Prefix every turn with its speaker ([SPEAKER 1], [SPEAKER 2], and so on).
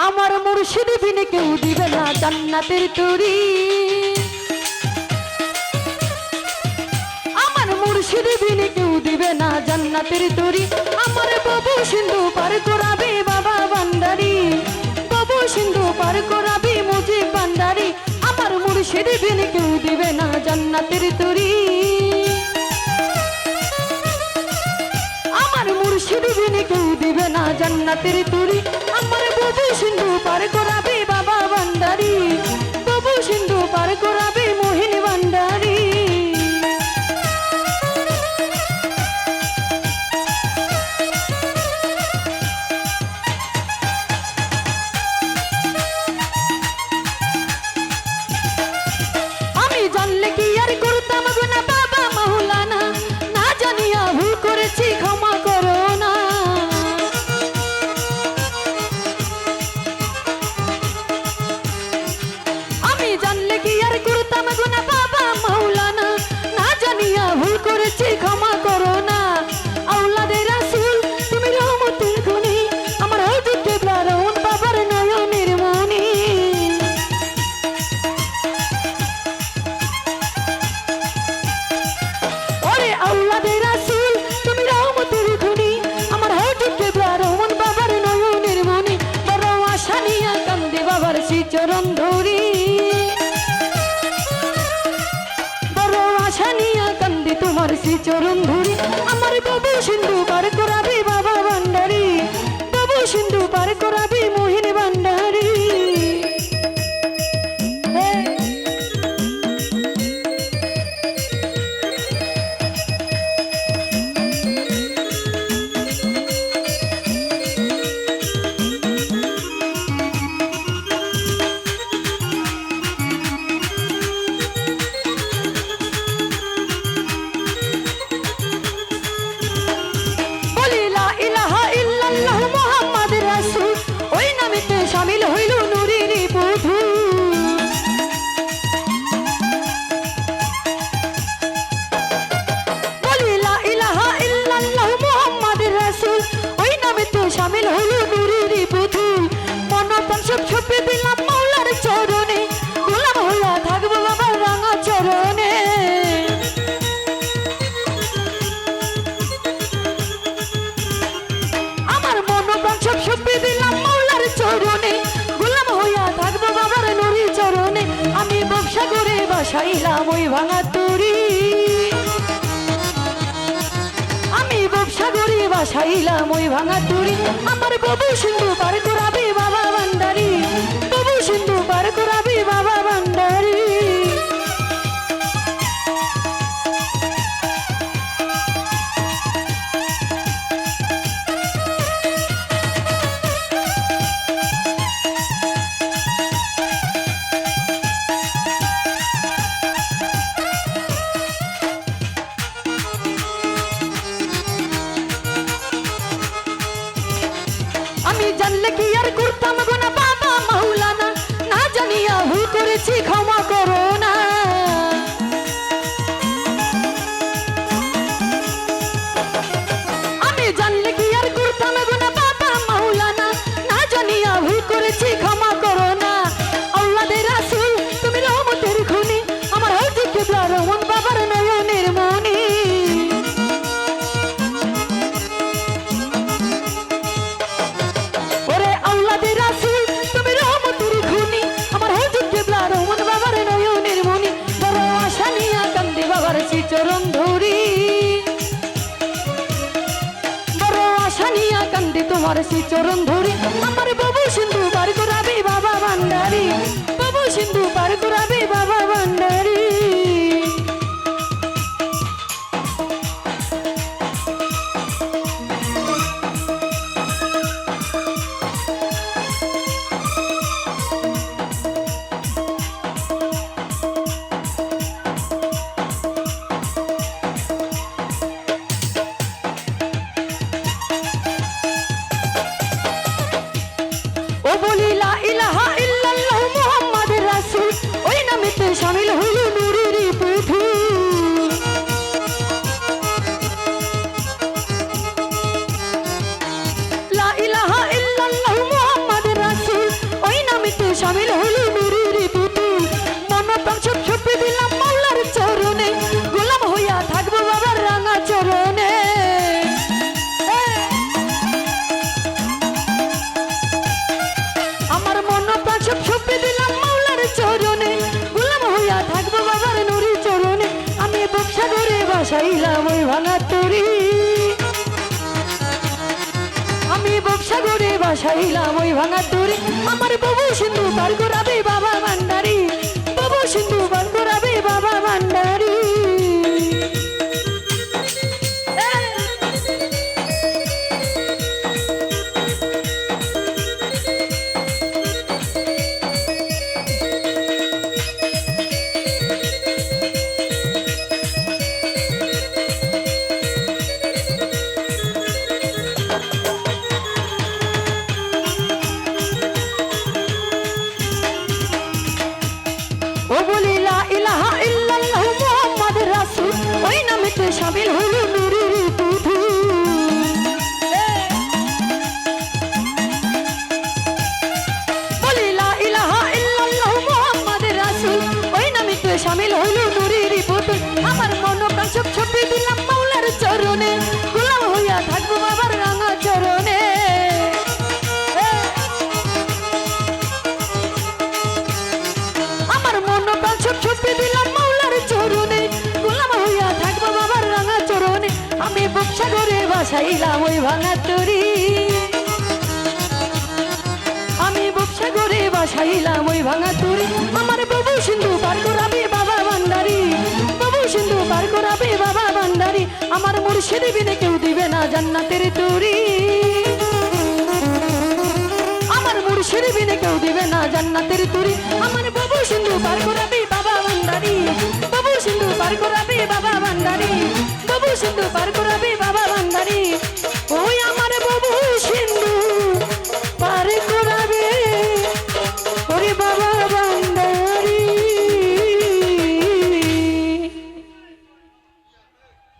[SPEAKER 1] আমার মুর্শিদ বিনে কেউ দিবে না জান্নাতের তরি। আমার মুর্শিদ বিনে কেউ দিবে না জান্নাতের তরি। আমার বাবু সিন্ধু পার করাবে বাবা ভান্ডারি, বাবু সিন্ধু পার করাবে মুজিব ভান্ডারি। আমার মুর্শিদ বিনে কেউ দিবে না জান্নাতের তরি। আমার মুর্শিদ বিনে কেউ দিবে না জান্নাতের তরি। আমার বাবু সিন্ধু পার করাবে বাবা ভান্ডারি, বাবু সিন্ধু পার করাবে মোহিন ভান্ডারি। আমি জানলে কি আর করতাম গুনাহ বাবা মাওলানা, না জানিয়া ভুল করেছি ক্ষমা করো না। আমি জানলে কি আর করতাম গুনাহ বাবা মাওলানা, না জানিয়া ভুল করেছি ক্ষমা করো না। আওলাদে রাসূল তুমি রহমতের খনি, আমার হযরত কিবলা রহমান বাবার নয়নের মনি। ওরে আওলাদে রাসূল তুমি রহমতের খনি, আমার হযরত কিবলা রহমান বাবার নয়নের মনি। বড় আশা নিয়া কান্দে বাবার শ্রী চরণ ধরি, বড় আশা নিয়া কান্দে তোমার শ্রী চরণ ধরি। আমার বাবু সিন্ধু পার করাবে বাবা ভান্ডারি, বাবু সিন্ধু পার করাবে মোহিন ভান্ডারি। বলি লা ইলাহা ইল্লাল্লাহু মুহাম্মাদুর রাসূল, ওই নামেতে শামিল হইল নূরের বধূ। বলি লা ইলাহা ইল্লাল্লাহু মুহাম্মাদুর রাসূল, ওই নামেতে শামিল হইল নূরের বধূ। মন প্রাণ সব ছুপে দিলাম মাওলার চরণে, গোলাম হইয়া থাকবো বাবার রাঙা চরণে। আমার মন প্রাণ সব ছুপে দিলাম মাওলার চরণে, গোলাম হইয়া থাকবো বাবার নুরি চরণে। আমি ব্যবসা করে বাসাইলাম ওই ভাঙা তরি, আমি ব্যবসা করে বাসাইলাম ওই ভাঙা তরি। আমার বাবু সিন্ধু পার করাবে বাবা ভান্ডারি, বাবু সিন্ধু পার করাবে বাবা ভান্ডারি। আমি জানলে কি আর করতাম গুনাহ বাবা মাওলানা, না জানিয়া ভুল করেছি ক্ষমা করো না। আমি জানলে কি আর করতাম গুনাহ বাবা মাওলানা, না জানিয়া ভুল করেছি ক্ষমা করো না। আওলাদে রাসূল তুমি রহমতের খনি, আমার হযরত কিবলা রহমান বাবার নয়নের মনি। ওরে আওলাদে রাসূল তুমি রহমতের খনি, আমার হযরত কিবলা রহমান বাবার নয়নের মনি। বড় আশা নিয়া কান্দে বাবার শ্রী চরণ ধরি, বড় আশা নিয়া কান্দে তোমার শ্রী চরণ ধরি। আমার বাবু সিন্ধু পার করাবে বাবা ভান্ডারি, বাবু সিন্ধু পার করাবে বাবা ভান্ডারি। ও বলি লা ইলাহা ইল্লাল্লাহু মুহাম্মাদুর রাসূল, ওই নামেতে শামিল হইল বাসাইলাম ওই ভাঙা তরি আমি ব্যবসা করে বাসাইলাম ওই ভাঙা তরি আমার বাবু সিন্ধু পার করাবে বাবা ভান্ডারি বাবু সিন্ধু পার করাবে বাবা ভান্ডারি ও বলি লা ইলাহা ইল্লাল্লাহ মুহাম্মাদুর রাসূল ওই নামেতে শামিল হলো নূরের পুথু বলি লা ইলাহা ইল্লাল্লাহ মুহাম্মাদুর রাসূল ওই নামেতে শামিল হলো নূরের পুথু আমার মন প্রাণ সব ছপি দিলাম মাওলার চরণে গোলাম হইয়া থাকবো বাবার রাঙা চরণে আমার মন প্রাণ সব ছপি দিলাম মাওলার চরণে গোলাম হইয়া থাকবো বাবার রাঙা চরণে আমি ব্যবসা করে বাসাইলাম ওই ভাঙা তরি আমি ব্যবসা করে বাসাইলাম ওই ভাঙা তরি আমার বাবু সিন্ধু পার করাবে বাবা ভান্ডারি বাবু সিন্ধু পার করাবে বাবা ভান্ডারি আমার মুর্শিদ বিনে কেউ দিবে না জান্নাতের তরি আমার মুর্শিদ বিনে কেউ দিবে না জান্নাতের তরি আমার বাবু সিন্ধু পার করাবে বাবা ভান্ডারি বাবু সিন্ধু পার করাবে বাবা ভান্ডারি বাবু সিন্ধু পার করাবে বাবা ভান্ডারি ওই আমার বাবু সিন্ধু পার করাবে ওরে বাবা